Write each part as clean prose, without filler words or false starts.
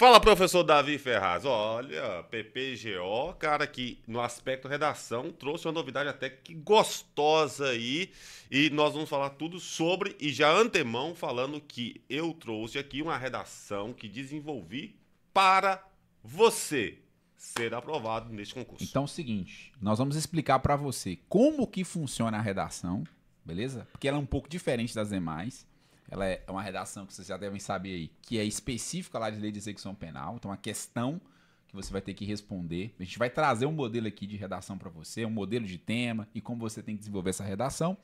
Fala, professor Davi Ferraz. Olha, PPGO, cara, que no aspecto redação trouxe uma novidade até que gostosa aí. E nós vamos falar tudo sobre, e já antemão falando que eu trouxe aqui uma redação que desenvolvi para você ser aprovado neste concurso. Então é o seguinte, nós vamos explicar para você como que funciona a redação, beleza? Porque ela é um pouco diferente das demais. Ela é uma redação que vocês já devem saber aí, que é específica lá de lei de execução penal. Então, a questão que você vai ter que responder. A gente vai trazer um modelo aqui de redação para você, um modelo de tema e como você tem que desenvolver essa redação.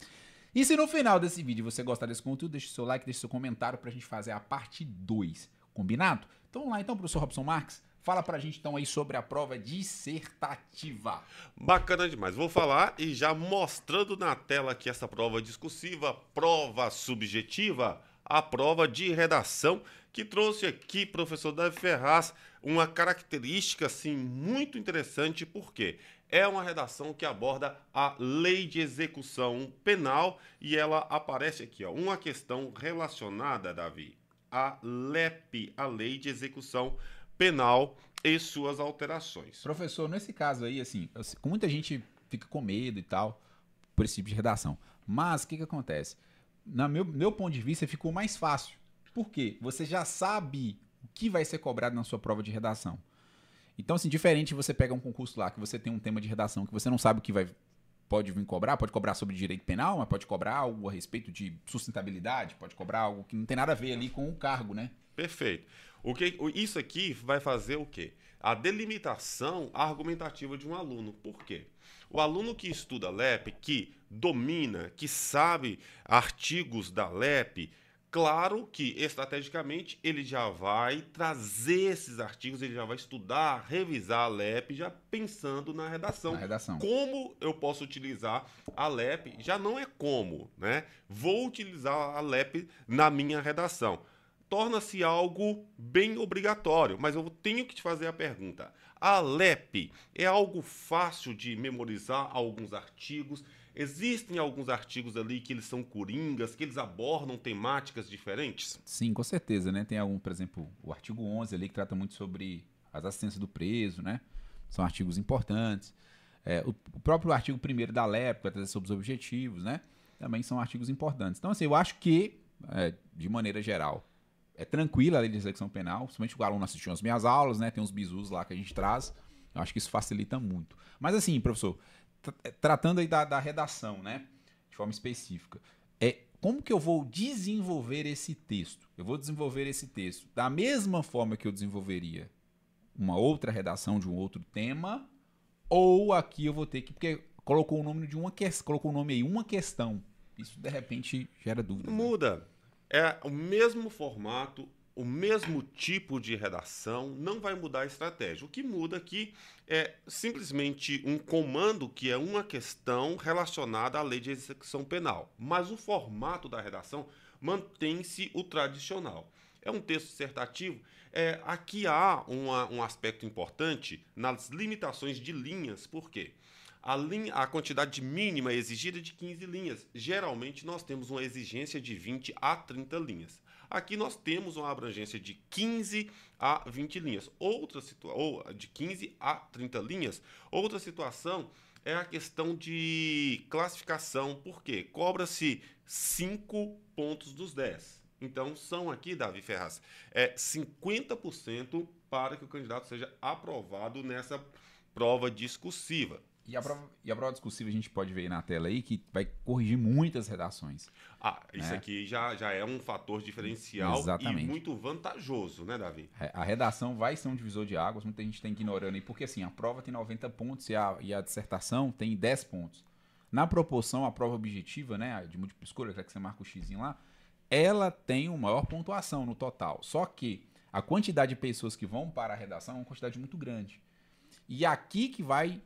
E se no final desse vídeo você gostar desse conteúdo, deixe seu like, deixe seu comentário para a gente fazer a parte 2. Combinado? Então vamos lá então, professor Robson Marques. Fala pra gente então aí sobre a prova dissertativa. Bacana demais. Vou falar e já mostrando na tela aqui essa prova discursiva, prova subjetiva, a prova de redação, que trouxe aqui, professor Davi Ferraz, uma característica assim muito interessante, porque é uma redação que aborda a lei de execução penal e ela aparece aqui, ó, uma questão relacionada, Davi, à LEP, a Lei de Execução Penal e suas alterações. Professor, nesse caso aí, assim, muita gente fica com medo e tal, por esse tipo de redação. Mas o que acontece? No meu ponto de vista, ficou mais fácil. Por quê? Você já sabe o que vai ser cobrado na sua prova de redação. Então, assim, diferente você pega um concurso lá, que você tem um tema de redação, que você não sabe o que pode vir cobrar, pode cobrar sobre direito penal, mas pode cobrar algo a respeito de sustentabilidade, pode cobrar algo que não tem nada a ver ali com o cargo, né? Perfeito. Isso aqui vai fazer o quê? A delimitação argumentativa de um aluno. Por quê? O aluno que estuda LEP, que domina, que sabe artigos da LEP, claro que estrategicamente ele já vai trazer esses artigos, ele já vai estudar, revisar a LEP, já pensando na redação. Na redação. Como eu posso utilizar a LEP? Já não é como, né? Vou utilizar a LEP na minha redação. Torna-se algo bem obrigatório, mas eu tenho que te fazer a pergunta. A LEP é algo fácil de memorizar alguns artigos? Existem alguns artigos ali que eles são coringas, que eles abordam temáticas diferentes? Sim, com certeza, né? Tem algum, por exemplo, o artigo 11 ali que trata muito sobre as assistências do preso, né? São artigos importantes. O próprio artigo 1º da LEP, que vai trazer sobre os objetivos, né? Também são artigos importantes. Então, assim, eu acho que, de maneira geral, é tranquila a lei de execução penal, principalmente o aluno assistiu as minhas aulas, né? Tem uns bisus lá que a gente traz. Eu acho que isso facilita muito. Mas assim, professor, tratando aí da redação, né? De forma específica. Como que eu vou desenvolver esse texto? Eu vou desenvolver esse texto da mesma forma que eu desenvolveria uma outra redação de um outro tema, ou aqui eu vou ter que... Porque colocou o nome de uma questão, colocou o nome aí, uma questão. Isso, de repente, gera dúvida. Muda. Né? É o mesmo formato, o mesmo tipo de redação, não vai mudar a estratégia. O que muda aqui é simplesmente um comando que é uma questão relacionada à lei de execução penal. Mas o formato da redação mantém-se o tradicional. É um texto dissertativo. Aqui há um aspecto importante nas limitações de linhas. Por quê? A quantidade mínima exigida é de 15 linhas. Geralmente, nós temos uma exigência de 20 a 30 linhas. Aqui nós temos uma abrangência de 15 a 20 linhas. Ou de 15 a 30 linhas. Outra situação é a questão de classificação. Por quê? Cobra-se 5 pontos dos 10. Então, são aqui, Davi Ferraz, 50% para que o candidato seja aprovado nessa prova discursiva. E a prova discursiva a gente pode ver aí na tela aí que vai corrigir muitas redações. Isso aqui já é um fator diferencial. Exatamente. E muito vantajoso, né, Davi? A redação vai ser um divisor de águas, muita gente está ignorando aí, porque assim, a prova tem 90 pontos e a dissertação tem 10 pontos. Na proporção, a prova objetiva, né, de múltipla escolha, que você marca o xizinho lá, ela tem uma maior pontuação no total. Só que a quantidade de pessoas que vão para a redação é uma quantidade muito grande. E aqui que vai...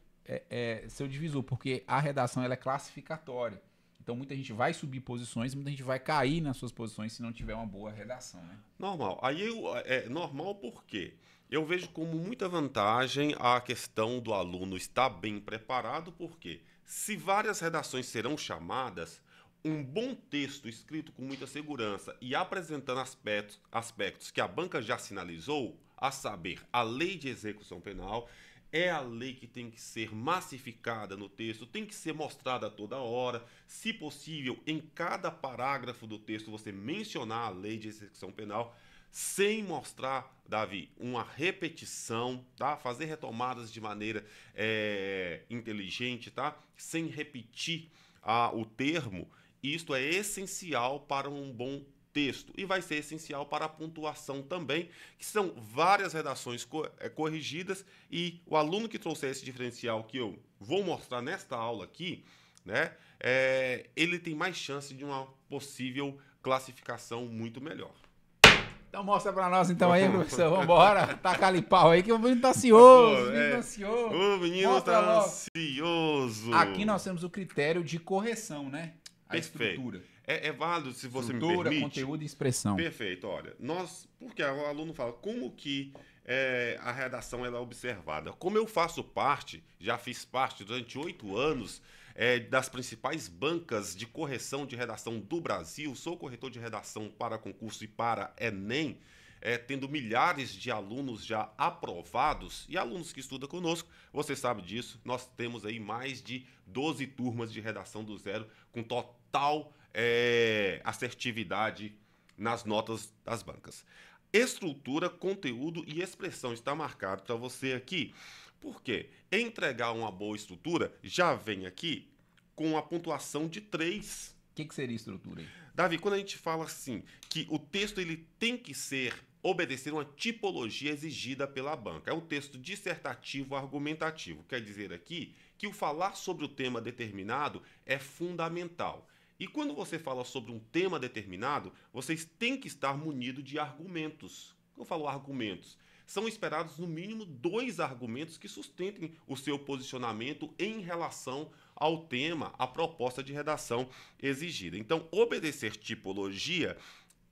ser o divisor, porque a redação ela é classificatória. Então muita gente vai subir posições, muita gente vai cair nas suas posições se não tiver uma boa redação, né? Normal. Aí é normal porque eu vejo como muita vantagem a questão do aluno estar bem preparado, porque se várias redações serão chamadas, um bom texto escrito com muita segurança e apresentando aspectos que a banca já sinalizou, a saber, a lei de execução penal é a lei que tem que ser massificada no texto, tem que ser mostrada a toda hora. Se possível, em cada parágrafo do texto você mencionar a lei de execução penal, sem mostrar, Davi, uma repetição, tá? Fazer retomadas de maneira inteligente, tá? Sem repetir o termo. Isto é essencial para um bom texto e vai ser essencial para a pontuação também, que são várias redações corrigidas, e o aluno que trouxer esse diferencial que eu vou mostrar nesta aula aqui, né, ele tem mais chance de uma possível classificação muito melhor. Então mostra pra nós então aí, professor. Vambora. Taca ali pau aí que o menino tá ansioso. Pô, o menino tá ansioso. O menino Mostra tá logo. ansioso. Aqui nós temos o critério de correção, né? A Perfeito. estrutura. É válido, se você Estrutura, me permite. conteúdo e expressão. Perfeito, olha. Porque o aluno fala, como que a redação ela é observada? Como eu faço parte, já fiz parte durante 8 anos das principais bancas de correção de redação do Brasil, sou corretor de redação para concurso e para Enem, tendo milhares de alunos já aprovados e alunos que estudam conosco, você sabe disso, nós temos aí mais de 12 turmas de redação do zero com total assertividade nas notas das bancas. Estrutura, conteúdo e expressão está marcado para você aqui. Por quê? Entregar uma boa estrutura já vem aqui com a pontuação de 3. O que seria estrutura aí? Davi, quando a gente fala assim, que o texto ele tem que obedecer uma tipologia exigida pela banca. É um texto dissertativo argumentativo. Quer dizer aqui que o falar sobre o tema determinado é fundamental. E quando você fala sobre um tema determinado, vocês têm que estar munidos de argumentos. Quando eu falo argumentos, são esperados no mínimo 2 argumentos que sustentem o seu posicionamento em relação ao tema, à proposta de redação exigida. Então, obedecer tipologia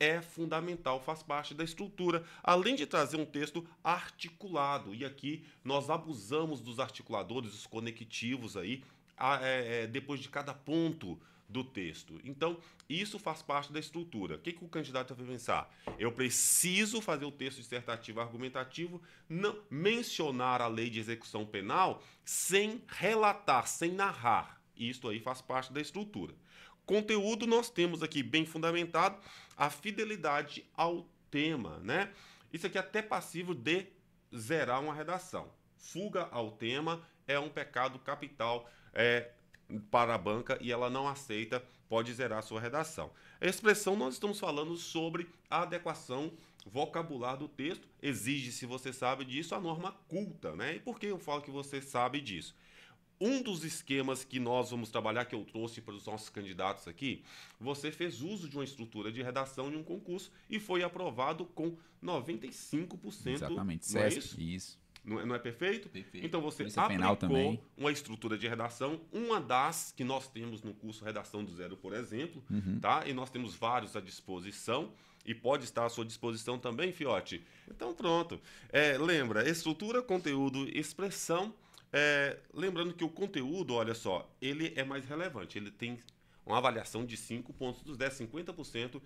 é fundamental, faz parte da estrutura, além de trazer um texto articulado. E aqui nós abusamos dos articuladores, dos conectivos aí, depois de cada ponto do texto. Então, isso faz parte da estrutura. O que o candidato vai pensar? Eu preciso fazer o texto dissertativo argumentativo, não mencionar a lei de execução penal sem relatar, sem narrar. Isto aí faz parte da estrutura. Conteúdo, nós temos aqui bem fundamentado a fidelidade ao tema, né? Isso aqui é até passível de zerar uma redação. Fuga ao tema é um pecado capital para a banca e ela não aceita, pode zerar a sua redação. A expressão, nós estamos falando sobre a adequação vocabular do texto. Exige, se você sabe disso, a norma culta, né? E por que eu falo que você sabe disso? Um dos esquemas que nós vamos trabalhar, que eu trouxe para os nossos candidatos aqui, você fez uso de uma estrutura de redação de um concurso e foi aprovado com 95%. Exatamente, não é isso? Isso. Não é perfeito? Perfeito. Então você Polícia Penal também. aplicou uma estrutura de redação, uma das que nós temos no curso Redação do Zero, por exemplo, tá? E nós temos vários à disposição e pode estar à sua disposição também, Fiote. Então pronto. Lembra, estrutura, conteúdo, expressão. Lembrando que o conteúdo, olha só, ele é mais relevante. Ele tem uma avaliação de 5 pontos dos 10, 50%.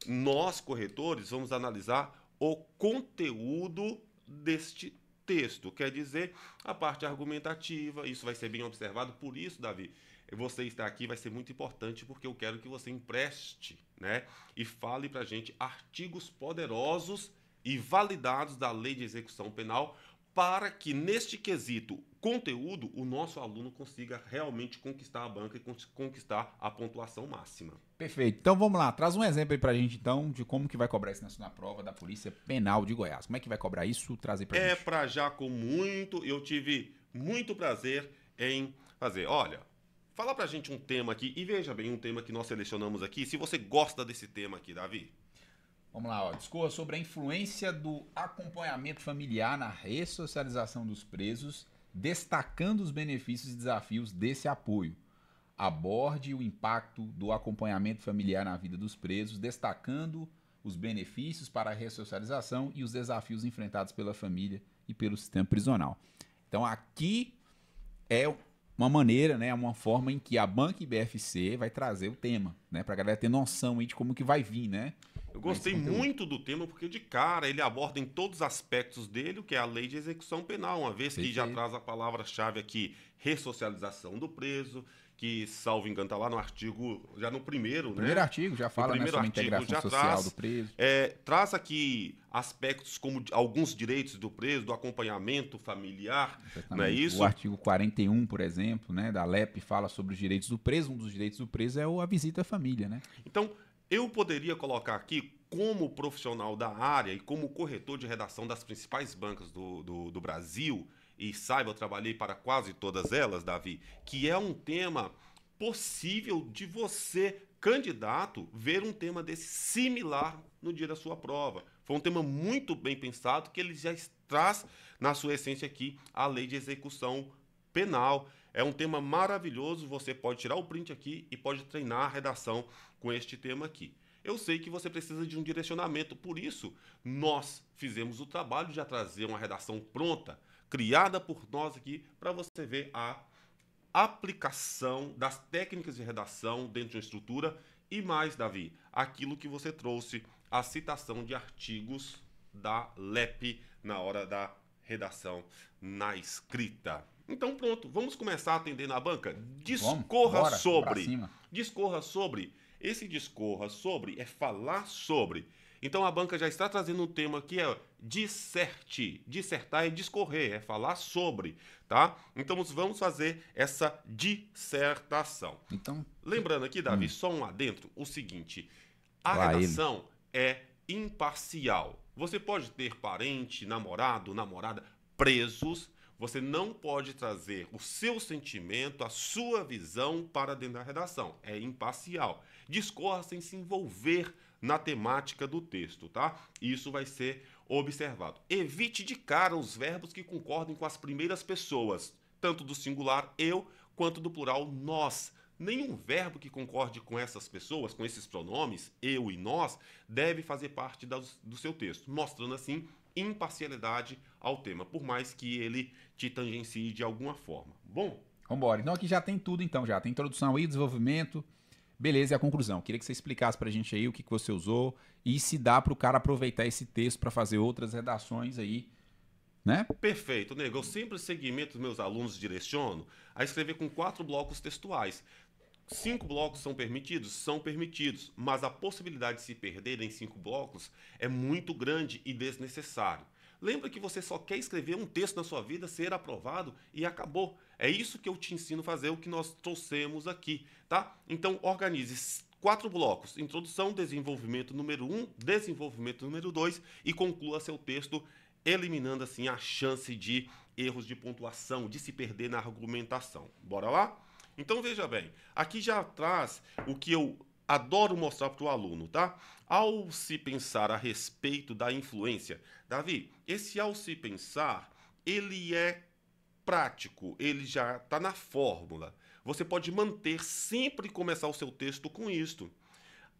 Nós, corretores, vamos analisar o conteúdo deste texto, quer dizer, a parte argumentativa, isso vai ser bem observado. Por isso, Davi, você estar aqui vai ser muito importante, porque eu quero que você empreste, né, e fale pra gente artigos poderosos e validados da Lei de Execução Penal, para que neste quesito conteúdo o nosso aluno consiga realmente conquistar a banca e conquistar a pontuação máxima. Perfeito. Então vamos lá, traz um exemplo aí pra gente então de como que vai cobrar isso na prova da Polícia Penal de Goiás. Como é que vai cobrar isso? Trazer pra gente. Pra já eu tive muito prazer em fazer. Olha, fala pra gente um tema aqui, e veja bem um tema que nós selecionamos aqui, se você gosta desse tema aqui, Davi. Vamos lá, ó. Discorra sobre a influência do acompanhamento familiar na ressocialização dos presos, destacando os benefícios e desafios desse apoio. Aborde o impacto do acompanhamento familiar na vida dos presos, destacando os benefícios para a ressocialização e os desafios enfrentados pela família e pelo sistema prisional. Então aqui é uma maneira, né, uma forma em que a banca IBFC vai trazer o tema, né, para a galera ter noção aí de como que vai vir, né? Eu gostei muito do tema porque, de cara, ele aborda em todos os aspectos dele o que é a lei de execução penal, uma vez que já traz a palavra-chave aqui, ressocialização do preso, que, salvo engano, está lá no artigo, já no primeiro, né? Primeiro artigo já fala, né, sobre a integração social do preso. Traz aqui aspectos como alguns direitos do preso, do acompanhamento familiar, exatamente. Não é isso? O artigo 41, por exemplo, né, da LEP, fala sobre os direitos do preso. Um dos direitos do preso é a visita à família, né? Então, eu poderia colocar aqui, como profissional da área e como corretor de redação das principais bancas do Brasil, e saiba, eu trabalhei para quase todas elas, Davi, que é um tema possível de você, candidato, ver um tema desse similar no dia da sua prova. Foi um tema muito bem pensado, que ele já traz na sua essência aqui a lei de execução penal. É um tema maravilhoso, você pode tirar o print aqui e pode treinar a redação com este tema aqui. Eu sei que você precisa de um direcionamento, por isso nós fizemos o trabalho de já trazer uma redação pronta, criada por nós aqui, para você ver a aplicação das técnicas de redação dentro de uma estrutura e mais, Davi, aquilo que você trouxe, a citação de artigos da LEP na hora da redação na escrita. Então pronto, vamos começar a atender na banca? Discorra sobre. Esse discorra sobre é falar sobre. Então a banca já está trazendo um tema que é disserte. Dissertar é discorrer, é falar sobre, tá? Então vamos fazer essa dissertação. Então, lembrando aqui, Davi, só um adentro, o seguinte, a redação é imparcial. Você pode ter parente, namorado, namorada presos, você não pode trazer o seu sentimento, a sua visão para dentro da redação. É imparcial. Discorra sem se envolver na temática do texto, tá? Isso vai ser observado. Evite de cara os verbos que concordem com as primeiras pessoas, tanto do singular eu quanto do plural nós. Nenhum verbo que concorde com essas pessoas, com esses pronomes, eu e nós, deve fazer parte do seu texto, mostrando assim imparcialidade ao tema, por mais que ele te tangencie de alguma forma. Bom? Vambora. Então aqui já tem tudo, então já tem introdução aí, desenvolvimento, beleza, e a conclusão. Queria que você explicasse pra gente aí o que você usou e se dá pro cara aproveitar esse texto para fazer outras redações aí, né? Perfeito, nego. Eu sempre segmento os meus alunos, direciono a escrever com 4 blocos textuais. 5 blocos são permitidos, mas a possibilidade de se perder em 5 blocos é muito grande e desnecessário. Lembra que você só quer escrever um texto na sua vida, ser aprovado e acabou. É isso que eu te ensino a fazer, o que nós trouxemos aqui, tá? Então, organize 4 blocos, introdução, desenvolvimento número 1, desenvolvimento número 2 e conclua seu texto, eliminando assim a chance de erros de pontuação, de se perder na argumentação. Bora lá? Então, veja bem, aqui já traz o que eu adoro mostrar para o aluno, tá? Ao se pensar a respeito da influência, Davi, esse ao se pensar, ele é prático, ele já está na fórmula. Você pode manter sempre e começar o seu texto com isto.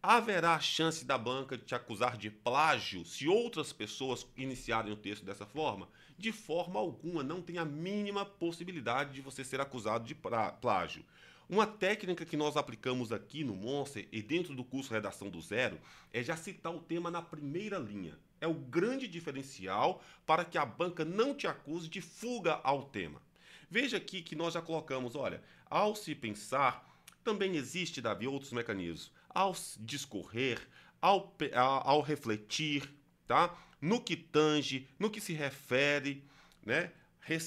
Haverá chance da banca de te acusar de plágio se outras pessoas iniciarem o texto dessa forma? De forma alguma, não tem a mínima possibilidade de você ser acusado de plágio. Uma técnica que nós aplicamos aqui no Monster e dentro do curso Redação do Zero é já citar o tema na primeira linha. É o grande diferencial para que a banca não te acuse de fuga ao tema. Veja aqui que nós já colocamos, olha, ao se pensar, também existe, Davi, outros mecanismos. Ao discorrer, ao refletir, tá? No que tange, no que se refere, né?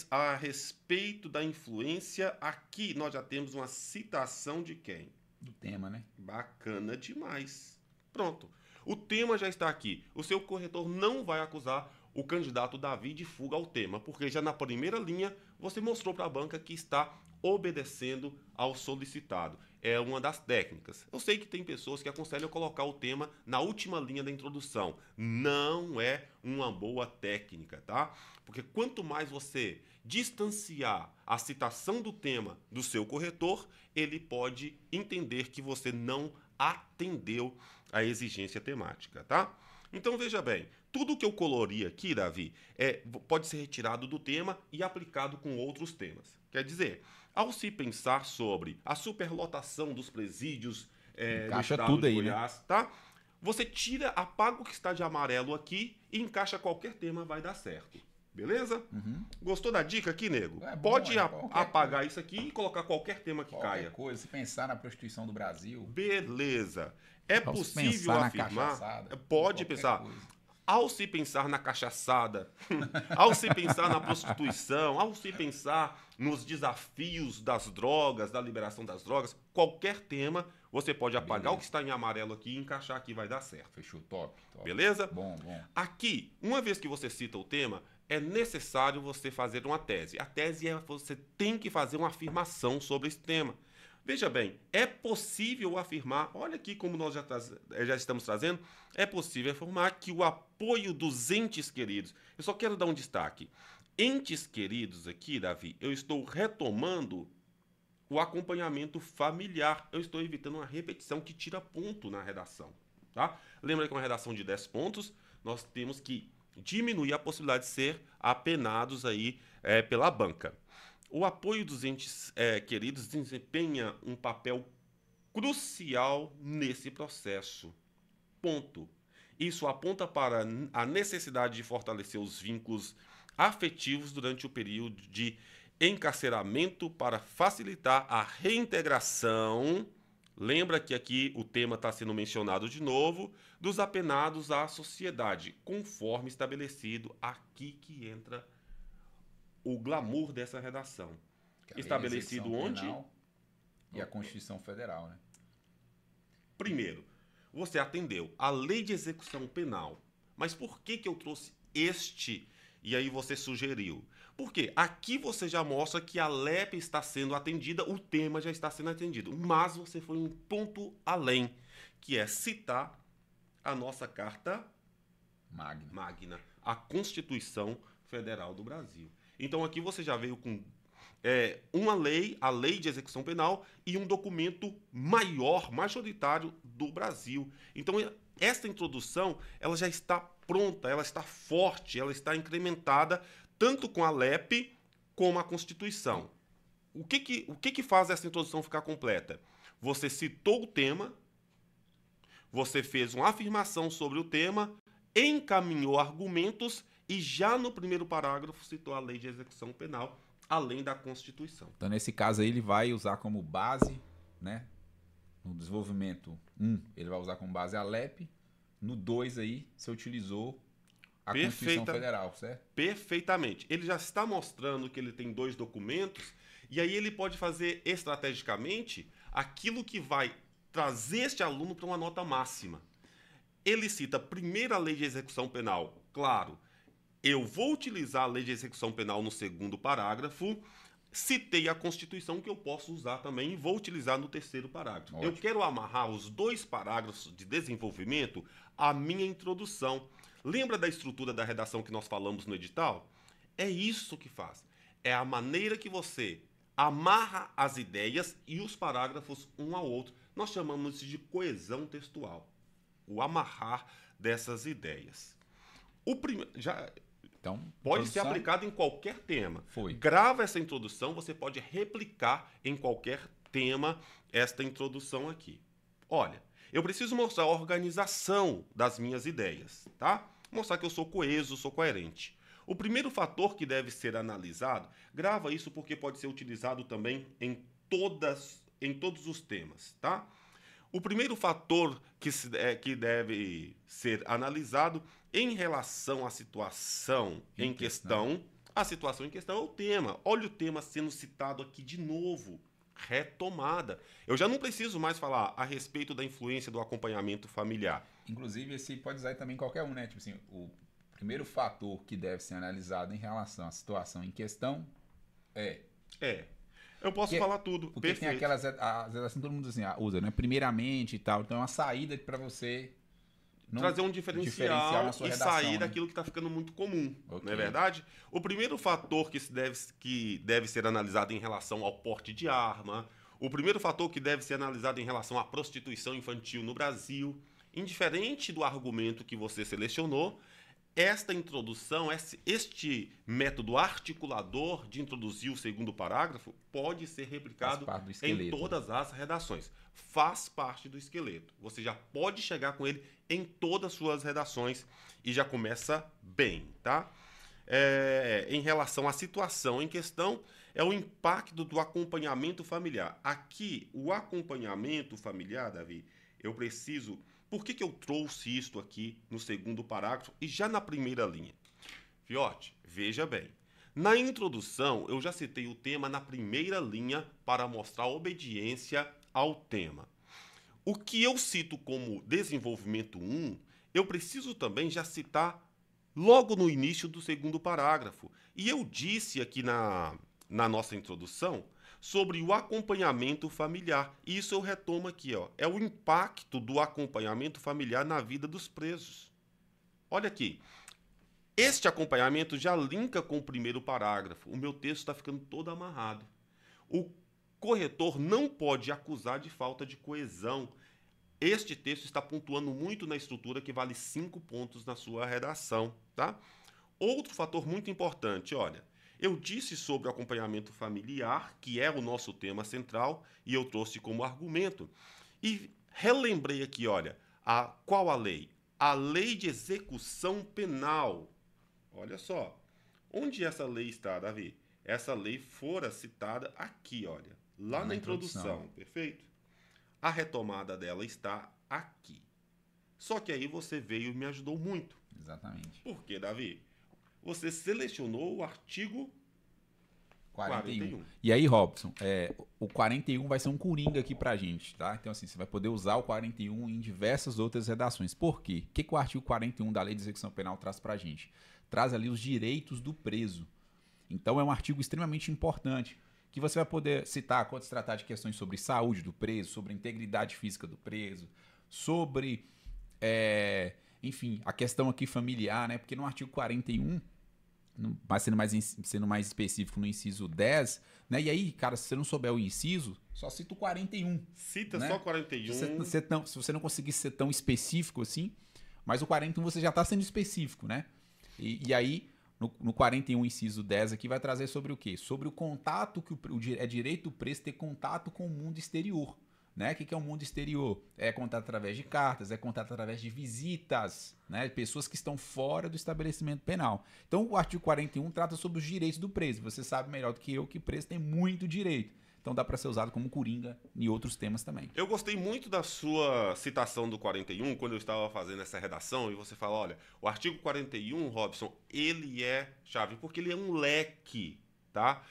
A respeito da influência, aqui nós já temos uma citação de quem? Do tema, né? Bacana demais. Pronto. O tema já está aqui. O seu corretor não vai acusar o candidato Davi de fuga ao tema, porque já na primeira linha você mostrou para a banca que está obedecendo ao solicitado. É uma das técnicas. Eu sei que tem pessoas que aconselham colocar o tema na última linha da introdução. Não é uma boa técnica, tá? Porque quanto mais você distanciar a citação do tema do seu corretor, ele pode entender que você não atendeu a exigência temática, tá? Então veja bem, tudo que eu colori aqui, Davi, pode ser retirado do tema e aplicado com outros temas. Quer dizer, ao se pensar sobre a superlotação dos presídios do estado tudo de aí, Goiás, né? Tá? Você tira, apaga o que está de amarelo aqui e encaixa qualquer tema, vai dar certo. Beleza? Gostou da dica aqui, nego? É bom, Pode apagar coisa. isso aqui e colocar qualquer tema que Qualquer caia. coisa, se pensar na prostituição do Brasil, Beleza. É ao se possível pensar na afirmar. cachaçada, Pode qualquer pensar. coisa. Ao se pensar na cachaçada, ao se pensar na prostituição, ao se pensar nos desafios das drogas, da liberação das drogas, qualquer tema, você pode apagar Beleza. o que está em amarelo aqui e encaixar aqui, vai dar certo. Fechou, top. Beleza? Bom, bom. Aqui, uma vez que você cita o tema, é necessário você fazer uma tese. A tese é você tem que fazer uma afirmação sobre esse tema. Veja bem, é possível afirmar, olha aqui como nós já estamos trazendo, é possível afirmar que o apoio dos entes queridos, eu só quero dar um destaque, entes queridos aqui, Davi, eu estou retomando o acompanhamento familiar, eu estou evitando uma repetição que tira ponto na redação, tá? Lembra que uma redação de 10 pontos, nós temos que diminuir a possibilidade de ser apenados aí pela banca. O apoio dos entes queridos desempenha um papel crucial nesse processo. Ponto. Isso aponta para a necessidade de fortalecer os vínculos afetivos durante o período de encarceramento para facilitar a reintegração. Lembra que aqui o tema está sendo mencionado de novo, dos apenados à sociedade, conforme estabelecido aqui que entra o glamour dessa redação. Estabelecido onde? E a Constituição Federal, né? Primeiro, você atendeu a Lei de Execução Penal. Mas por que eu trouxe este e aí você sugeriu? Porque aqui você já mostra que a LEP está sendo atendida, o tema já está sendo atendido. Mas você foi um ponto além, que é citar a nossa Carta Magna, a Constituição Federal do Brasil. Então aqui você já veio com uma lei, a Lei de Execução Penal, e um documento maior, majoritário do Brasil. Então esta introdução, ela já está pronta, ela está forte, ela está incrementada, tanto com a LEP como a Constituição. O que faz essa introdução ficar completa? Você citou o tema, você fez uma afirmação sobre o tema, encaminhou argumentos e já no primeiro parágrafo citou a Lei de Execução Penal, além da Constituição. Então, nesse caso aí, ele vai usar como base, né? No desenvolvimento 1, ele vai usar como base a LEP. No 2 aí, você utilizou a Constituição Federal, certo? Perfeitamente. Ele já está mostrando que ele tem 2 documentos e aí ele pode fazer estrategicamente aquilo que vai trazer este aluno para uma nota máxima. Ele cita primeiro a Lei de Execução Penal, claro. Eu vou utilizar a Lei de Execução Penal no segundo parágrafo, citei a Constituição que eu posso usar também e vou utilizar no terceiro parágrafo. Ótimo. Eu quero amarrar os 2 parágrafos de desenvolvimento à minha introdução. Lembra da estrutura da redação que nós falamos no edital? É isso que faz. É a maneira que você amarra as ideias e os parágrafos um ao outro. Nós chamamos isso de coesão textual. O amarrar dessas ideias. Então, pode ser aplicado em qualquer tema. Foi. Grava essa introdução, você pode replicar em qualquer tema esta introdução aqui. Olha, eu preciso mostrar a organização das minhas ideias, tá? Mostrar que eu sou coeso, sou coerente. O primeiro fator que deve ser analisado, grava isso porque pode ser utilizado também em todos os temas, tá? O primeiro fator que deve ser analisado em relação à situação em questão, a situação em questão é o tema. Olha o tema sendo citado aqui de novo, retomada. Eu já não preciso mais falar a respeito da influência do acompanhamento familiar. Inclusive, esse pode usar também qualquer um, né? Tipo assim, o primeiro fator que deve ser analisado em relação à situação em questão é... Eu posso falar tudo. Porque perfeito. tem aquelas, assim, todo mundo assim, usa, né? Primeiramente e tal. Então é uma saída para você trazer um diferencial na sua e redação, sair né? daquilo que está ficando muito comum, Okay. não é verdade? O primeiro fator que deve ser analisado em relação ao porte de arma, o primeiro fator que deve ser analisado em relação à prostituição infantil no Brasil, indiferente do argumento que você selecionou, esta introdução, este método articulador de introduzir o segundo parágrafo pode ser replicado em todas as redações. Faz parte do esqueleto. Você já pode chegar com ele em todas as suas redações e já começa bem, tá? Em relação à situação em questão, é o impacto do acompanhamento familiar. Aqui, o acompanhamento familiar, Davi, eu preciso... Por que eu trouxe isto aqui no segundo parágrafo e já na primeira linha? Fiote, veja bem. Na introdução, eu já citei o tema na primeira linha para mostrar obediência ao tema. O que eu cito como desenvolvimento 1, eu preciso também já citar logo no início do segundo parágrafo. E eu disse aqui na nossa introdução sobre o acompanhamento familiar. Isso eu retomo aqui, ó. É o impacto do acompanhamento familiar na vida dos presos. Olha aqui. Este acompanhamento já linka com o primeiro parágrafo. O meu texto está ficando todo amarrado. O corretor não pode acusar de falta de coesão. Este texto está pontuando muito na estrutura, que vale 5 pontos na sua redação, tá? Outro fator muito importante, olha. Eu disse sobre o acompanhamento familiar, que é o nosso tema central, e eu trouxe como argumento. E relembrei aqui, olha, qual a lei? A Lei de Execução Penal. Olha só. Onde essa lei está, Davi? Essa lei fora citada aqui, olha. Lá na introdução, perfeito? A retomada dela está aqui. Só que aí você veio e me ajudou muito. Exatamente. Por quê, Davi? Você selecionou o artigo 41. E aí, Robson, o 41 vai ser um coringa aqui pra gente, tá? Então, assim, você vai poder usar o 41 em diversas outras redações. Por quê? O que o artigo 41 da Lei de Execução Penal traz pra gente? Traz ali os direitos do preso. Então, é um artigo extremamente importante, que você vai poder citar quando se tratar de questões sobre saúde do preso, sobre a integridade física do preso, sobre, enfim, a questão aqui familiar, né? Porque no artigo 41... mas sendo mais específico no inciso 10, né? E aí, cara, se você não souber o inciso, só cita o 41. Cita, né? Só 41. Se você não conseguir ser tão específico assim, mas o 41 você já está sendo específico, né? E aí, no 41, inciso 10 aqui, vai trazer sobre o quê? Sobre o contato, é direito do preso ter contato com o mundo exterior. Né? O que é o mundo exterior? É contato através de cartas, é contato através de visitas, né? Pessoas que estão fora do estabelecimento penal. Então, o artigo 41 trata sobre os direitos do preso. Você sabe melhor do que eu que preso tem muito direito. Então, dá para ser usado como coringa em outros temas também. Eu gostei muito da sua citação do 41, quando eu estava fazendo essa redação, e você fala, olha, o artigo 41, Robson, ele é chave, porque ele é um leque, tá?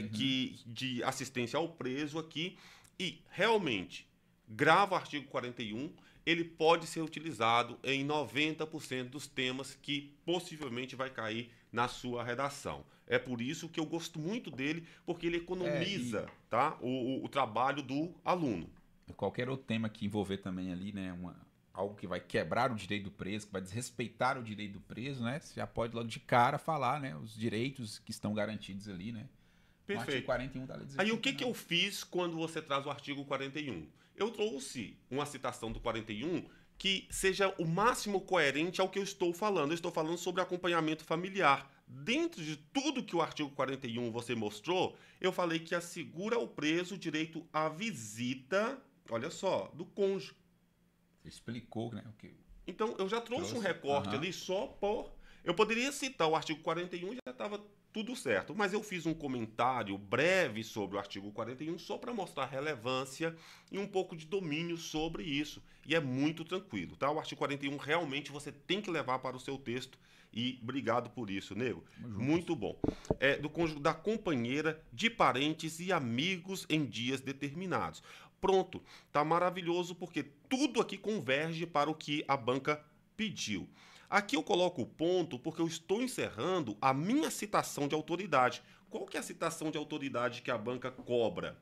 De assistência ao preso aqui. E, realmente, grava o artigo 41, ele pode ser utilizado em 90% dos temas que possivelmente vai cair na sua redação. É por isso que eu gosto muito dele, porque ele economiza tá, o trabalho do aluno. Qualquer outro tema que envolver também ali, né, algo que vai quebrar o direito do preso, que vai desrespeitar o direito do preso, né, você já pode logo de cara falar, né, os direitos que estão garantidos ali, né. Perfeito. 41 da Lei de Execução Aí o que eu fiz quando você traz o artigo 41? Eu trouxe uma citação do 41 que seja o máximo coerente ao que eu estou falando. Eu estou falando sobre acompanhamento familiar. Dentro de tudo que o artigo 41 você mostrou, eu falei que assegura ao preso o direito à visita, olha só, do cônjuge. Você explicou, né? Então, eu já trouxe um recorte ali só por... Eu poderia citar o artigo 41 e já estava tudo certo, mas eu fiz um comentário breve sobre o artigo 41 só para mostrar relevância e um pouco de domínio sobre isso. E é muito tranquilo, tá? O artigo 41 realmente você tem que levar para o seu texto e obrigado por isso, nego. Muito bom. Do cônjuge, da companheira, de parentes e amigos em dias determinados. Pronto, tá maravilhoso porque tudo aqui converge para o que a banca pediu. Aqui eu coloco o ponto porque eu estou encerrando a minha citação de autoridade. Qual que é a citação de autoridade que a banca cobra?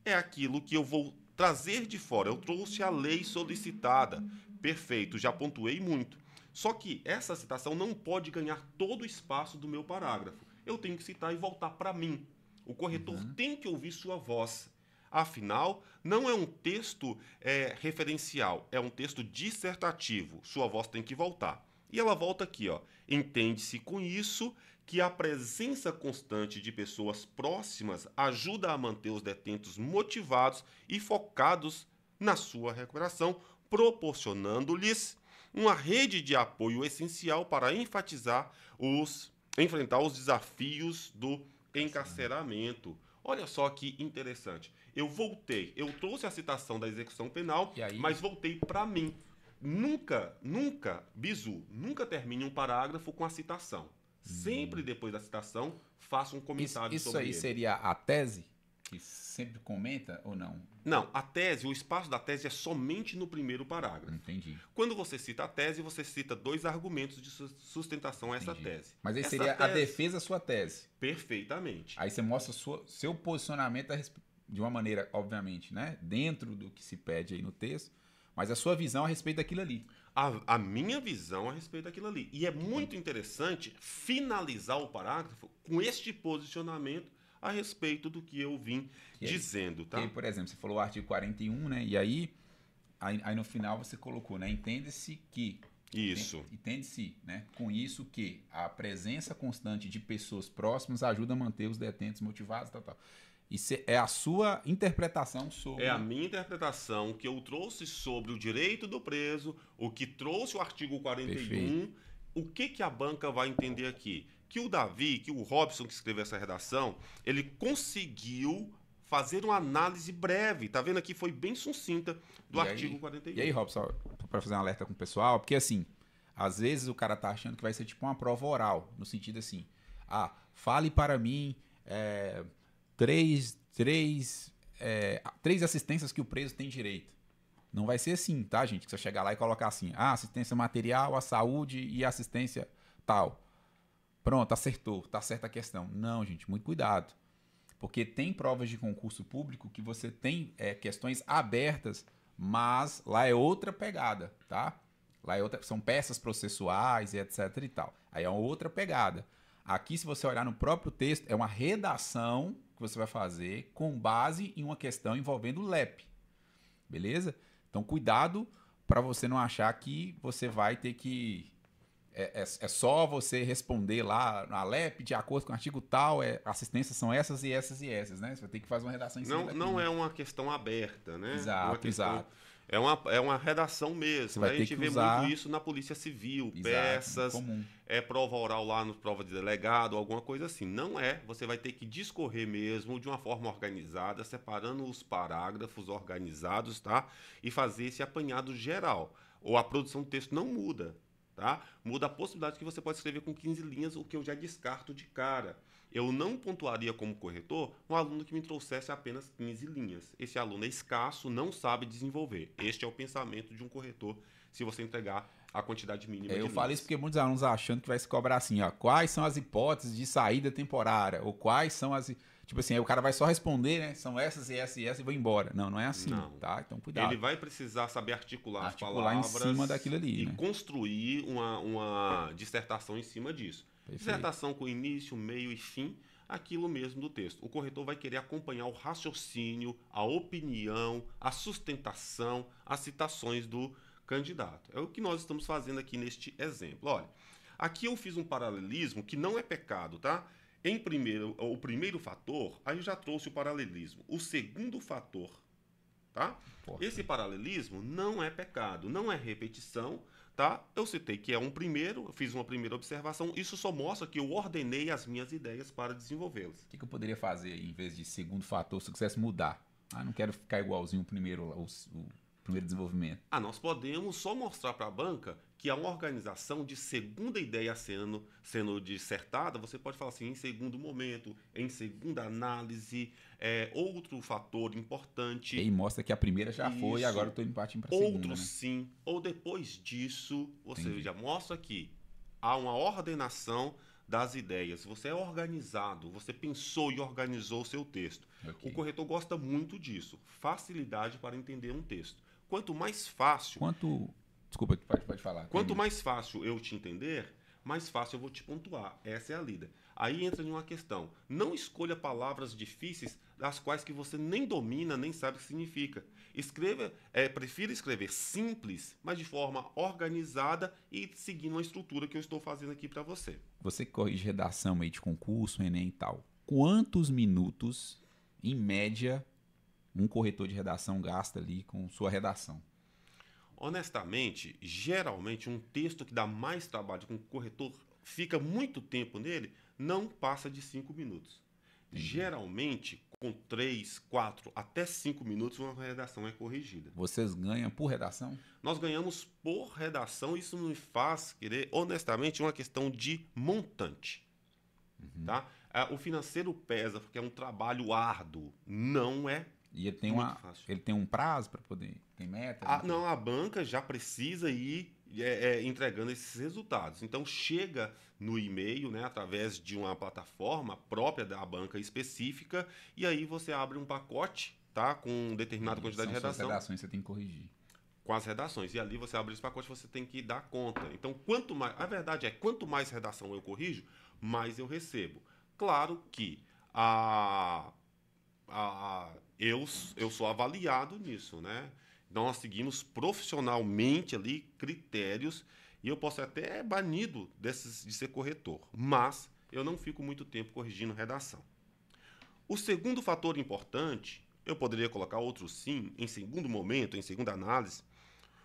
É aquilo que eu vou trazer de fora. Eu trouxe a lei solicitada. Perfeito, já pontuei muito. Só que essa citação não pode ganhar todo o espaço do meu parágrafo. Eu tenho que citar e voltar para mim. O corretor tem que ouvir sua voz. Afinal, não é um texto referencial, é um texto dissertativo. Sua voz tem que voltar. E ela volta aqui, ó. Entende-se com isso que a presença constante de pessoas próximas ajuda a manter os detentos motivados e focados na sua recuperação, proporcionando-lhes uma rede de apoio essencial para enfrentar os desafios do encarceramento. Olha só que interessante. Eu trouxe a citação da execução penal, mas voltei para mim. Bizu, nunca termine um parágrafo com a citação. Sempre depois da citação, faça um comentário sobre ele. Isso aí seria a tese? Que sempre comenta ou não? Não, a tese, o espaço da tese é somente no primeiro parágrafo. Entendi. Quando você cita a tese, você cita 2 argumentos de sustentação a essa tese. Mas aí essa seria a defesa da sua tese. Perfeitamente. Aí você mostra seu posicionamento de uma maneira, obviamente, né? Dentro do que se pede aí no texto, mas a sua visão a respeito daquilo ali. A minha visão a respeito daquilo ali. E é muito interessante finalizar o parágrafo com este posicionamento a respeito do que eu vim dizendo, tá? Por exemplo, você falou o artigo 41, né? E aí no final você colocou, né? Entende-se que... Isso. Entende-se, né? Com isso que a presença constante de pessoas próximas ajuda a manter os detentos motivados, tal. Isso é a sua interpretação sobre... É a minha interpretação que eu trouxe sobre o direito do preso, o que trouxe o artigo 41. Perfeito. O que a banca vai entender aqui? Que o Davi, que o Robson que escreveu essa redação, ele conseguiu fazer uma análise breve. Tá vendo aqui? Foi bem sucinta do artigo 41. E aí, Robson, para fazer um alerta com o pessoal, porque assim, às vezes o cara tá achando que vai ser tipo uma prova oral, no sentido assim, fale para mim três assistências que o preso tem direito. Não vai ser assim, tá, gente? Que você chegar lá e colocar assim, assistência material, a saúde e assistência tal. Pronto, acertou, tá certa a questão. Não, gente, muito cuidado. Porque tem provas de concurso público que você tem questões abertas, mas lá é outra pegada, tá? Lá são peças processuais e etc e tal. Aí é uma outra pegada. Aqui, se você olhar no próprio texto, é uma redação que você vai fazer com base em uma questão envolvendo o LEP. Beleza? Então, cuidado para você não achar que você vai ter que... É só você responder lá na LEP, de acordo com o artigo tal, assistências são essas e essas e essas, né? Você vai ter que fazer uma redação em cima daquilo. Não é uma questão aberta, né? Exato, exato. É uma redação mesmo. Né? A gente vê muito isso na Polícia Civil, exato, peças, prova oral lá no prova de delegado, alguma coisa assim. Não é. Você vai ter que discorrer mesmo de uma forma organizada, separando os parágrafos organizados, tá? E fazer esse apanhado geral. Ou a produção do texto não muda. Tá? Muda a possibilidade que você pode escrever com 15 linhas, o que eu já descarto de cara. Eu não pontuaria como corretor um aluno que me trouxesse apenas 15 linhas. Esse aluno é escasso, não sabe desenvolver. Este é o pensamento de um corretor se você entregar a quantidade mínima de linhas. Eu falo isso porque muitos alunos achando que vai se cobrar assim, quais são as hipóteses de saída temporária, ou quais são as... Tipo assim, aí o cara vai só responder, né? São essas e essas e essas e vai embora. Não é assim, tá? Então cuidado. Ele vai precisar saber articular as palavras em cima daquilo ali, e né? construir uma dissertação em cima disso. Perfeito. Dissertação com início, meio e fim, aquilo mesmo do texto. O corretor vai querer acompanhar o raciocínio, a opinião, a sustentação, as citações do candidato. É o que nós estamos fazendo aqui neste exemplo. Olha, aqui eu fiz um paralelismo que não é pecado, tá? O primeiro fator, aí eu já trouxe o paralelismo. O segundo fator, tá? Esse paralelismo não é pecado, não é repetição, tá? Eu citei que é um primeiro, eu fiz uma primeira observação, isso só mostra que eu ordenei as minhas ideias para desenvolvê-las. O que eu poderia fazer aí, em vez de segundo fator, se eu quisesse mudar? Não quero ficar igualzinho o primeiro desenvolvimento. Nós podemos só mostrar para a banca que há uma organização de segunda ideia sendo dissertada, você pode falar assim, em segundo momento, em segunda análise, outro fator importante. E aí mostra que a primeira já foi e agora eu estou partindo para a segunda. Outro, né? Sim. Ou depois disso, você já mostra que há uma ordenação das ideias. Você é organizado, você pensou e organizou o seu texto. Okay. O corretor gosta muito disso. Facilidade para entender um texto. Quanto mais fácil... Desculpa, pode falar. Quanto mais fácil eu te entender, mais fácil eu vou te pontuar. Essa é a lida. Aí entra em uma questão. Não escolha palavras difíceis das quais que você nem domina, nem sabe o que significa. Prefira escrever simples, mas de forma organizada e seguindo uma estrutura que eu estou fazendo aqui para você. Você que corrige redação aí de concurso, Enem e tal. Quantos minutos, em média, um corretor de redação gasta ali com sua redação? Honestamente, geralmente um texto que dá mais trabalho, que um corretor fica muito tempo nele, não passa de 5 minutos. Entendi. Geralmente, com 3, 4, até 5 minutos, uma redação é corrigida. Vocês ganham por redação? Nós ganhamos por redação, isso me faz querer, honestamente, uma questão de montante. Tá? O financeiro pesa, porque é um trabalho árduo, não é E ele tem, muito fácil. ele tem um prazo para poder. Tem meta? Não, a banca já precisa ir entregando esses resultados. Então, chega no e-mail, né, através de uma plataforma própria da banca específica, e aí você abre um pacote, tá, com determinada quantidade de São suas redação. redações que você tem que corrigir. Com as redações. E ali você abre esse pacote, você tem que dar conta. Então, a verdade é, quanto mais redação eu corrijo, mais eu recebo. Claro que eu sou avaliado nisso, né? Então, nós seguimos profissionalmente ali critérios e eu posso ser até banido de ser corretor, mas eu não fico muito tempo corrigindo redação. O segundo fator importante, eu poderia colocar outro sim, em segundo momento, em segunda análise.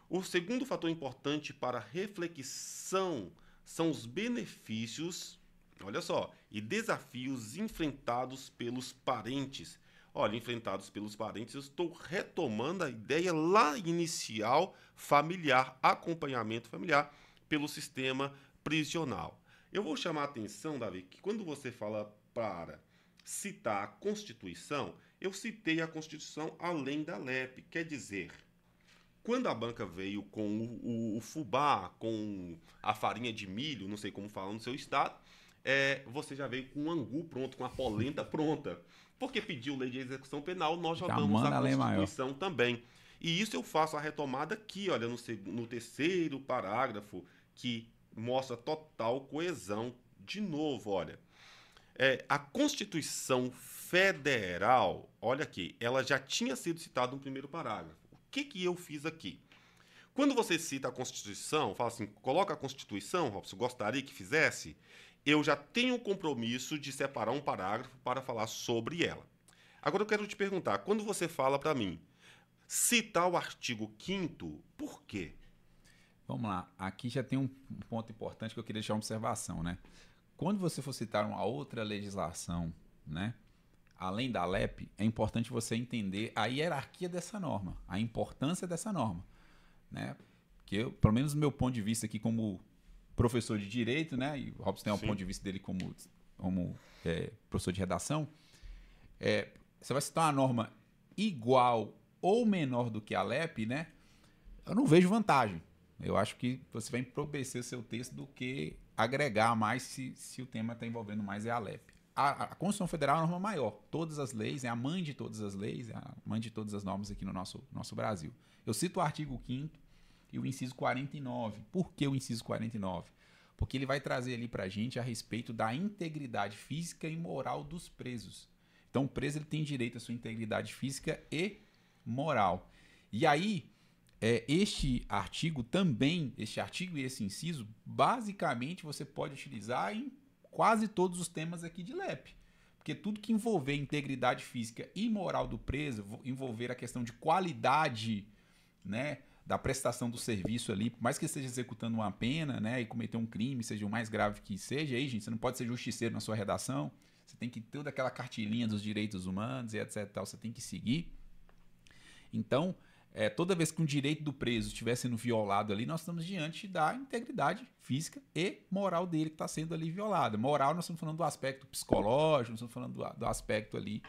O segundo fator importante para reflexão são os benefícios, olha só, e desafios enfrentados pelos parentes. Olha, enfrentados pelos parentes, eu estou retomando a ideia lá inicial, familiar, acompanhamento familiar, pelo sistema prisional. Eu vou chamar a atenção, Davi, que quando você fala para citar a Constituição, eu citei a Constituição além da LEP, quer dizer, quando a banca veio com o fubá, com a farinha de milho, não sei como falam no seu estado, você já veio com o angu pronto, com a polenta pronta. Porque pediu lei de execução penal, nós jogamos a Constituição também. E isso eu faço a retomada aqui, olha, no terceiro parágrafo, que mostra total coesão. De novo, olha, a Constituição Federal, olha aqui, ela já tinha sido citada no primeiro parágrafo. O que eu fiz aqui? Quando você cita a Constituição, fala assim, coloca a Constituição, Robson, gostaria que fizesse, eu já tenho o compromisso de separar um parágrafo para falar sobre ela. Agora eu quero te perguntar, quando você fala para mim, citar o artigo 5º, por quê? Vamos lá, aqui já tem um ponto importante que eu queria deixar uma observação, né? Quando você for citar uma outra legislação, né, além da LEP, é importante você entender a hierarquia dessa norma, a importância dessa norma, né? Porque eu, pelo menos do meu ponto de vista aqui como professor de direito, né, e o Robson tem um ponto de vista dele como professor de redação, você vai citar uma norma igual ou menor do que a LEP, né? Eu não vejo vantagem. Eu acho que você vai empobrecer o seu texto do que agregar mais se o tema está envolvendo mais a LEP. A Constituição Federal é uma norma maior. Todas as leis, é a mãe de todas as leis, é a mãe de todas as normas aqui no nosso Brasil. Eu cito o artigo 5º e o inciso 49. Por que o inciso 49? Porque ele vai trazer ali para a gente a respeito da integridade física e moral dos presos. Então, o preso ele tem direito à sua integridade física e moral. E aí, este artigo e esse inciso, basicamente você pode utilizar em quase todos os temas aqui de LEP. Porque tudo que envolver integridade física e moral do preso, envolver a questão de qualidade, né, da prestação do serviço ali, por mais que esteja executando uma pena, né, e cometer um crime, seja o mais grave que seja, aí, gente, você não pode ser justiceiro na sua redação, você tem que ter toda aquela cartilhinha dos direitos humanos e etc. Tal, você tem que seguir. Então, toda vez que um direito do preso estiver sendo violado ali, nós estamos diante da integridade física e moral dele que está sendo ali violada. Moral, nós estamos falando do aspecto psicológico, nós estamos falando do aspecto ali,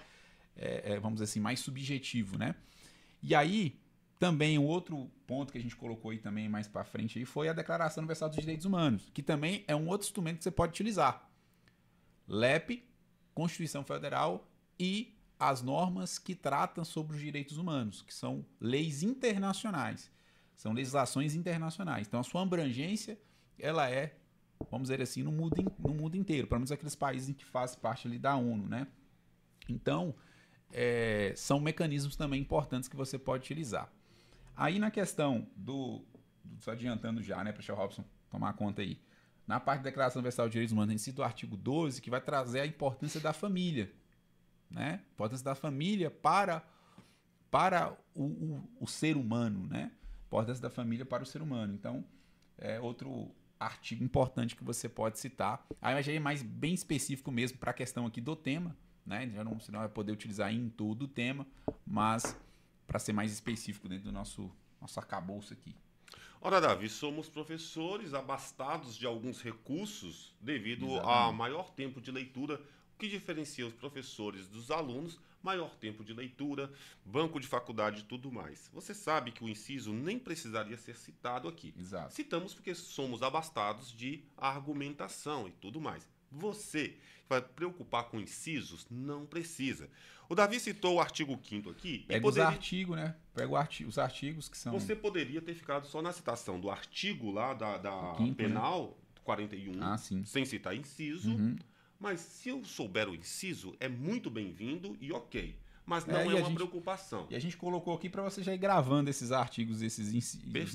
vamos dizer assim, mais subjetivo, né? E aí, também um outro ponto que a gente colocou aí também mais para frente aí foi a Declaração Universal dos Direitos Humanos, que também é um outro instrumento que você pode utilizar. LEP, Constituição Federal e as normas que tratam sobre os direitos humanos, que são leis internacionais, são legislações internacionais. Então, a sua abrangência ela é vamos dizer assim, no mundo inteiro, pelo menos aqueles países em que faz parte ali da ONU, né? Então, são mecanismos também importantes que você pode utilizar. Aí na questão só adiantando já, né, para o Robson tomar conta aí, na parte da Declaração Universal de Direitos Humanos, a gente cita o artigo 12, que vai trazer a importância da família, né? A importância da família para o ser humano, né? A importância da família para o ser humano. Então, é outro artigo importante que você pode citar. Aí já é mais bem específico mesmo para a questão aqui do tema, né? Já não, você não vai poder utilizar em todo o tema, mas para ser mais específico dentro do nosso arcabouço aqui. Ora, Davi, somos professores abastados de alguns recursos devido Exatamente. a maior tempo de leitura. O que diferencia os professores dos alunos? Maior tempo de leitura, banco de faculdade e tudo mais. Você sabe que o inciso nem precisaria ser citado aqui. Exato. Citamos porque somos abastados de argumentação e tudo mais. Você vai preocupar com incisos? Não precisa. O Davi citou o artigo 5º aqui. Pega os artigos, né? Pega os artigos que são... Você poderia ter ficado só na citação do artigo lá da quinto, penal, né? 41, sim. sem citar inciso. Mas se eu souber o inciso, é muito bem-vindo e ok. Mas não é uma preocupação. E a gente colocou aqui para você já ir gravando esses artigos, esses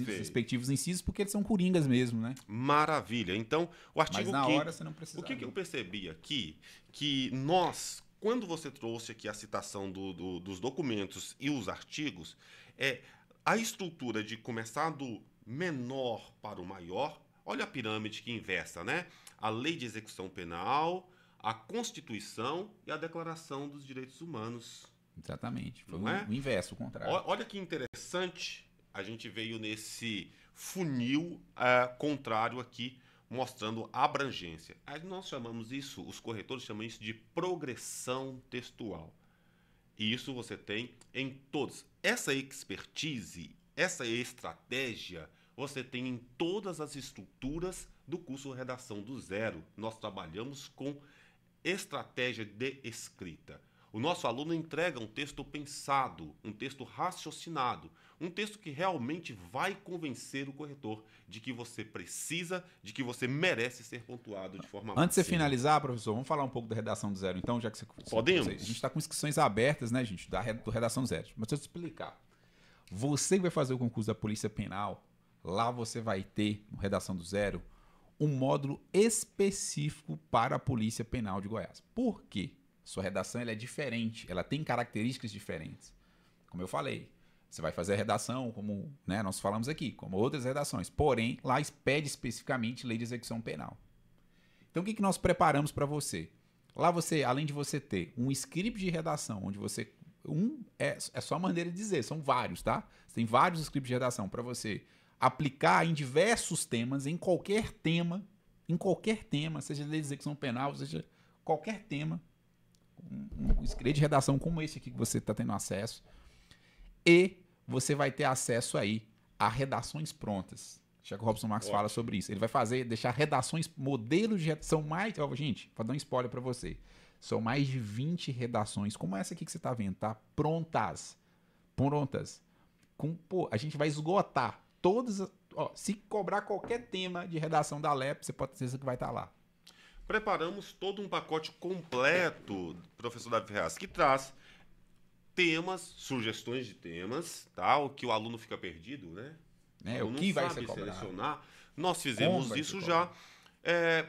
respectivos incisos, porque eles são coringas mesmo, né? Maravilha. Então, o artigo 5º... Mas na hora você não precisa. O que eu percebi aqui, que nós, quando você trouxe aqui a citação dos documentos e os artigos, a estrutura de começar do menor para o maior, olha a pirâmide que inversa, né? A Lei de Execução Penal, a Constituição e a Declaração dos Direitos Humanos. Exatamente. Foi o inverso, o contrário. Olha que interessante, a gente veio nesse funil contrário aqui, mostrando a abrangência. Aí nós chamamos isso, os corretores chamam isso de progressão textual. E isso você tem em todos. Essa expertise, essa estratégia, você tem em todas as estruturas do curso Redação do Zero. Nós trabalhamos com estratégia de escrita. O nosso aluno entrega um texto pensado, um texto raciocinado, um texto que realmente vai convencer o corretor de que você precisa, de que você merece ser pontuado de forma Antes de você finalizar, professor, vamos falar um pouco da Redação do Zero. Então, já que você... Podemos? A gente está com inscrições abertas, né, gente, do Redação do Zero. Mas deixa eu te explicar. Você que vai fazer o concurso da Polícia Penal, lá você vai ter, no Redação do Zero, um módulo específico para a Polícia Penal de Goiás. Por quê? Sua redação ela é diferente, ela tem características diferentes. Como eu falei, você vai fazer a redação, como nós falamos aqui, como outras redações. Porém, lá pede especificamente Lei de Execução Penal. Então, o que nós preparamos para você? Lá você, além de você ter um script de redação, onde você... é só a maneira de dizer, são vários, tá? Você tem vários scripts de redação para você aplicar em diversos temas, em qualquer tema, seja Lei de Execução Penal, seja qualquer tema, um script de redação como esse aqui que você está tendo acesso, e você vai ter acesso aí a redações prontas. Já que o Robson Marques fala sobre isso. Ele vai deixar redações, modelos de redação mais... gente, vou dar um spoiler para você. São mais de 20 redações, como essa aqui que você está vendo, tá? Prontas. A gente vai esgotar todas... se cobrar qualquer tema de redação da LEP, você pode ter certeza que vai estar lá. Preparamos todo um pacote completo, professor Davi Ferraz, que traz temas, sugestões de temas, tá? O que o aluno fica perdido, né? O que vai ser cobrado. Selecionar. Nós fizemos isso já.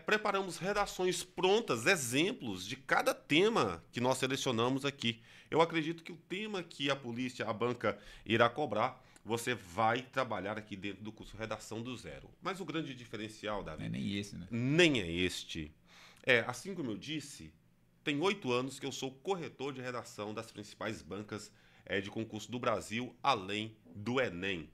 Preparamos redações prontas, exemplos de cada tema que nós selecionamos aqui. Eu acredito que o tema que a banca irá cobrar, você vai trabalhar aqui dentro do curso Redação do Zero. Mas o grande diferencial, Davi... Não é nem esse, né? Nem é este. Assim como eu disse, tem 8 anos que eu sou corretor de redação das principais bancas de concurso do Brasil, além do Enem.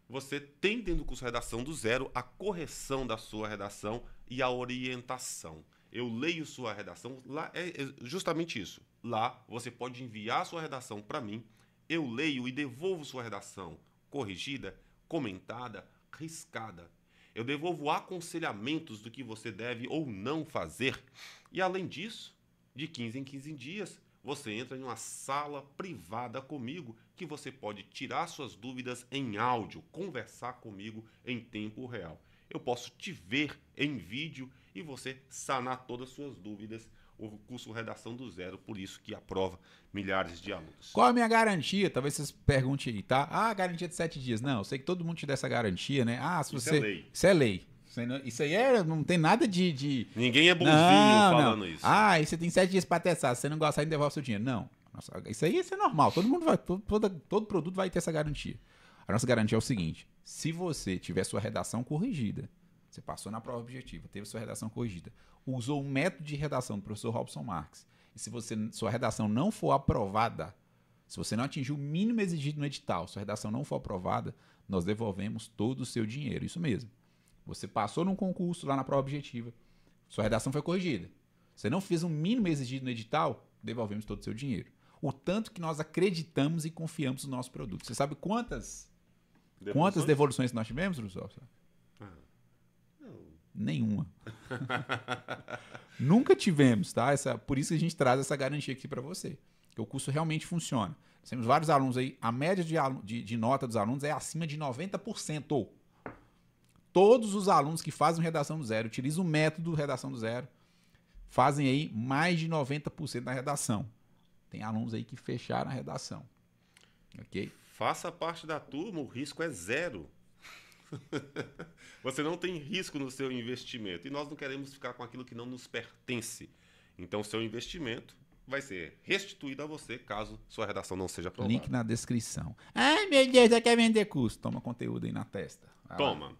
Você tem dentro do curso Redação do Zero a correção da sua redação e a orientação. Eu leio sua redação, lá é justamente isso. Lá você pode enviar sua redação para mim, eu leio e devolvo sua redação corrigida, comentada, riscada. Eu devolvo aconselhamentos do que você deve ou não fazer. E além disso, de 15 em 15 dias, você entra em uma sala privada comigo que você pode tirar suas dúvidas em áudio, conversar comigo em tempo real. eu posso te ver em vídeo e você sanar todas as suas dúvidas. O curso Redação do Zero, por isso que aprova milhares de alunos. Qual a minha garantia? Talvez vocês perguntem aí, tá? Ah, garantia de 7 dias. Não, eu sei que todo mundo te dá essa garantia, né? Ah, se você... Isso é lei. Isso é lei. Isso aí não tem nada de... Ninguém é bonzinho falando isso. Ah, e você tem 7 dias para testar. Se você não gostar, devolve seu dinheiro. Não. Nossa, isso aí é normal. Todo mundo vai... Todo produto vai ter essa garantia. A nossa garantia é o seguinte. Se você tiver sua redação corrigida, você passou na prova objetiva, teve sua redação corrigida, usou o método de redação do professor Robson Marques, e se sua redação não for aprovada, se você não atingiu o mínimo exigido no edital, sua redação não for aprovada, nós devolvemos todo o seu dinheiro. Isso mesmo. Você passou num concurso lá na prova objetiva, sua redação foi corrigida. Você não fez o mínimo exigido no edital, devolvemos todo o seu dinheiro. O tanto que nós acreditamos e confiamos no nosso produto. Você sabe quantas devoluções nós tivemos, professor? Nenhuma. Nunca tivemos, tá? Por isso que a gente traz essa garantia aqui para você. Que o curso realmente funciona. Nós temos vários alunos aí. A média de nota dos alunos é acima de 90%. Todos os alunos que fazem redação do zero, utilizam o método redação do zero, fazem aí mais de 90% da redação. Tem alunos aí que fecharam a redação. Ok? Faça parte da turma, o risco é zero. Você não tem risco no seu investimento e nós não queremos ficar com aquilo que não nos pertence. Então, seu investimento vai ser restituído a você caso sua redação não seja aprovada. Link na descrição. Ai, meu Deus, você quer vender curso? Toma conteúdo aí na testa. Toma.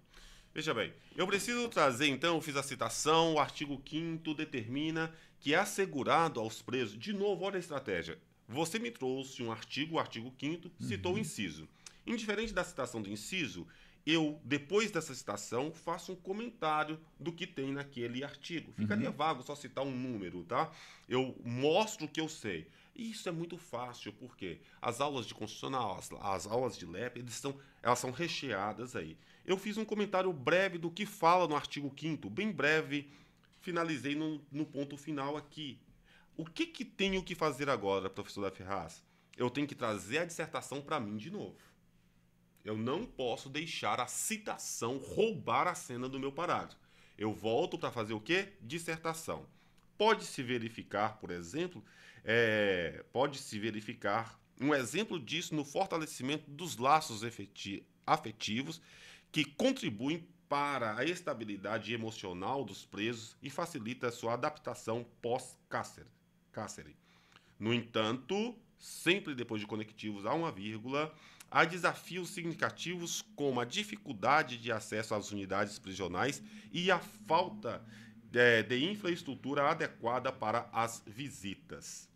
Veja bem, eu preciso trazer, então, eu fiz a citação, o artigo 5º determina que é assegurado aos presos... De novo, olha a estratégia. Você me trouxe um artigo, o artigo 5º, citou o inciso. Indiferente da citação do inciso, eu, depois dessa citação, faço um comentário do que tem naquele artigo. Ficaria vago só citar um número, tá? Eu mostro o que eu sei. E isso é muito fácil, porque as aulas de constitucional, as aulas de LEP, elas são recheadas aí. Eu fiz um comentário breve do que fala no artigo 5º, bem breve, finalizei no ponto final aqui. O que tenho que fazer agora, professor da Ferraz? Eu tenho que trazer a dissertação para mim de novo. Eu não posso deixar a citação roubar a cena do meu parágrafo. Eu volto para fazer o quê? Dissertação. Pode-se verificar, por exemplo, pode-se verificar um exemplo disso no fortalecimento dos laços afetivos que contribuem para a estabilidade emocional dos presos e facilita a sua adaptação pós-cárcere. No entanto, sempre depois de conectivos há uma vírgula, há desafios significativos como a dificuldade de acesso às unidades prisionais e a falta de infraestrutura adequada para as visitas.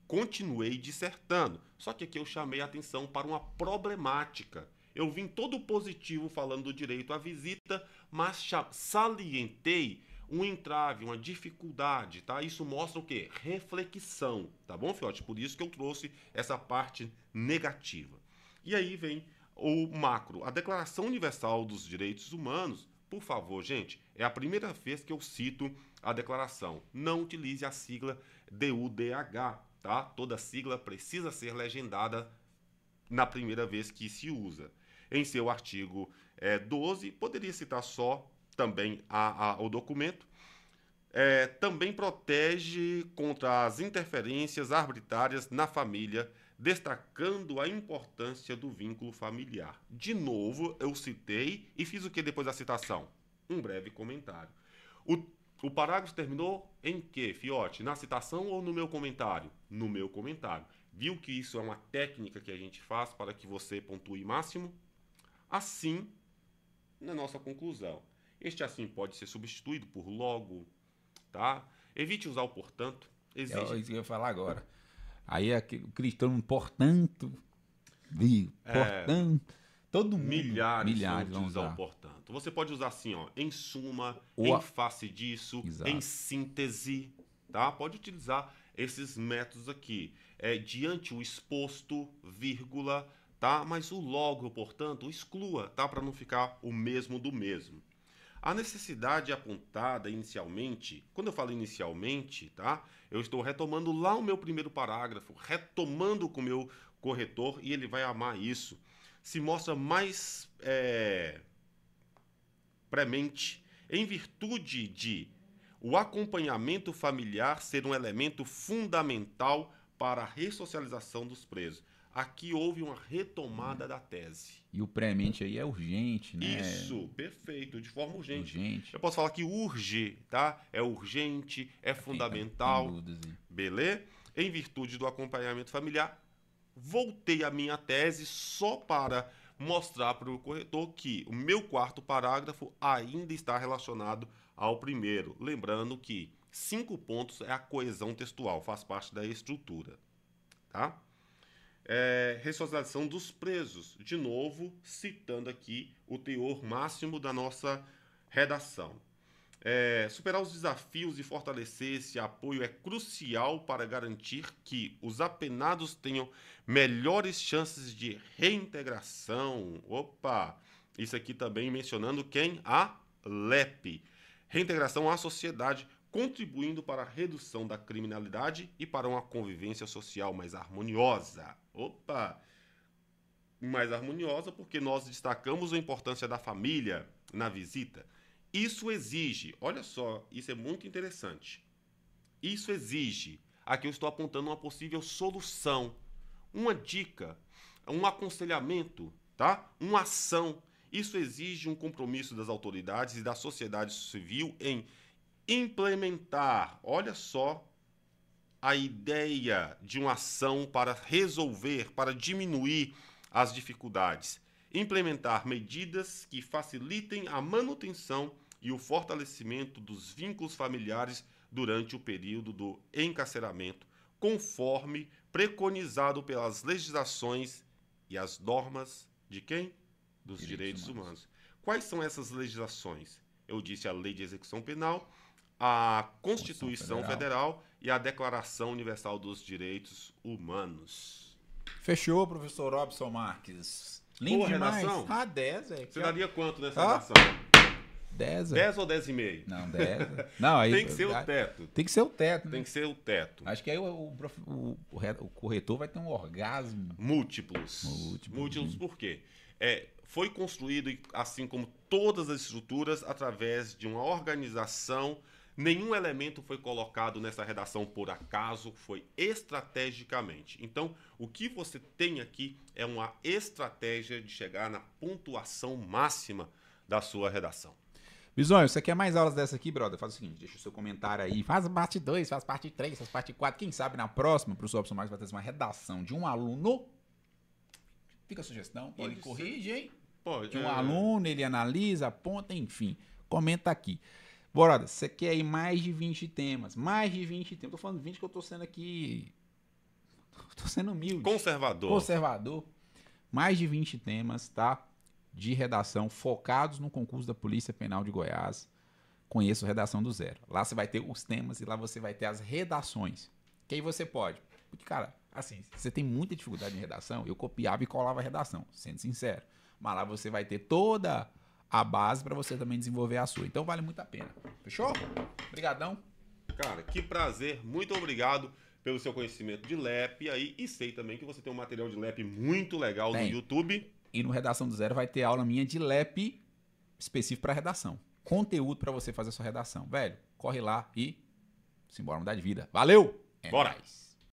Continuei dissertando, só que aqui eu chamei a atenção para uma problemática. Eu vim todo positivo falando do direito à visita, mas salientei um entrave, uma dificuldade, tá? Isso mostra o quê? Reflexão, tá bom, Fiote? Por isso que eu trouxe essa parte negativa. E aí vem o macro. A Declaração Universal dos Direitos Humanos, por favor, gente, é a primeira vez que eu cito a declaração. Não utilize a sigla DUDH, tá? Toda sigla precisa ser legendada na primeira vez que se usa. Em seu artigo 12, poderia citar só também o documento. Também protege contra as interferências arbitrárias na família, destacando a importância do vínculo familiar. De novo, eu citei e fiz o que depois da citação? Um breve comentário. O parágrafo terminou em quê, Fiote? Na citação ou no meu comentário? No meu comentário. Viu que isso é uma técnica que a gente faz para que você pontue máximo? Assim, na nossa conclusão. Este assim pode ser substituído por logo, tá? Evite usar o portanto. Isso que eu ia falar agora. Aí o cristão, portanto, portanto, todo mundo. Milhares vão usar o portanto. Você pode usar assim, ó, em suma, em face disso, em síntese, tá? Pode utilizar esses métodos aqui. Diante o exposto, vírgula, tá? Mas o logo, portanto, exclua, tá? Para não ficar o mesmo do mesmo. A necessidade apontada inicialmente, quando eu falo inicialmente, tá? Eu estou retomando lá o meu primeiro parágrafo, retomando com o meu corretor e ele vai amar isso. Se mostra mais premente, em virtude de o acompanhamento familiar ser um elemento fundamental para a ressocialização dos presos. Aqui houve uma retomada da tese. E o premente aí é urgente, né? Isso, perfeito, de forma urgente. Urgente. Eu posso falar que urge, tá? É urgente, é fundamental. Tem dúvidas aí. Beleza? Em virtude do acompanhamento familiar, voltei à minha tese só para mostrar para o corretor que o meu quarto parágrafo ainda está relacionado ao primeiro. Lembrando que 5 pontos é a coesão textual, faz parte da estrutura. Tá? Ressocialização dos presos. De novo, citando aqui o teor máximo da nossa redação. Superar os desafios e fortalecer esse apoio é crucial para garantir que os apenados tenham melhores chances de reintegração. Opa! Isso aqui também mencionando quem? A LEP. Reintegração à sociedade, contribuindo para a redução da criminalidade e para uma convivência social mais harmoniosa. Opa! Mais harmoniosa porque nós destacamos a importância da família na visita. Isso exige, olha só, isso é muito interessante. Isso exige, aqui eu estou apontando uma possível solução, uma dica, um aconselhamento, tá? Uma ação. Isso exige um compromisso das autoridades e da sociedade civil em implementar, olha só, a ideia de uma ação para resolver, para diminuir as dificuldades. Implementar medidas que facilitem a manutenção e o fortalecimento dos vínculos familiares durante o período do encarceramento, conforme preconizado pelas legislações e as normas de quem? Dos direitos humanos. Quais são essas legislações? Eu disse a Lei de Execução Penal, a Constituição Federal e a Declaração Universal dos Direitos Humanos. Fechou, professor Robson Marques. Lindo boa demais. Redação? 10, velho. Você daria quanto nessa redação? 10. 10 ou 10,5? Não, 10. Não, aí, tem que ser o teto. Tem que ser o teto. Né? Tem que ser o teto. Acho que aí o corretor vai ter um orgasmo. Múltiplos por quê? Foi construído, assim como todas as estruturas, através de uma organização. Nenhum elemento foi colocado nessa redação por acaso, foi estrategicamente. Então, o que você tem aqui é uma estratégia de chegar na pontuação máxima da sua redação. Bisonho, você quer mais aulas dessa aqui, brother? Faz o seguinte, deixa o seu comentário aí. Faz parte 2, faz parte 3, faz parte 4. Quem sabe na próxima, o professor Robson Marques vai trazer uma redação de um aluno. Fica a sugestão, ele corrige, hein? Pode. De um aluno, ele analisa, aponta, enfim. Comenta aqui. Brother, você quer aí mais de 20 temas. Mais de 20 temas. Tô falando 20 que eu tô sendo aqui... Tô sendo humilde. Conservador. Mais de 20 temas, tá? De redação focados no concurso da Polícia Penal de Goiás. Conheço Redação do Zero. Lá você vai ter os temas e lá você vai ter as redações. Que aí você pode. Porque, cara, assim, você tem muita dificuldade em redação, eu copiava e colava a redação, sendo sincero. Mas lá você vai ter toda a base para você também desenvolver a sua. Então vale muito a pena. Fechou? Obrigadão. Cara, que prazer. Muito obrigado pelo seu conhecimento de LEP aí. E sei também que você tem um material de LEP muito legal no YouTube. E no Redação do Zero vai ter aula minha de LEP específico para redação. Conteúdo para você fazer a sua redação. Velho, corre lá e simbora mudar de vida. Valeu! Bora! Nóis.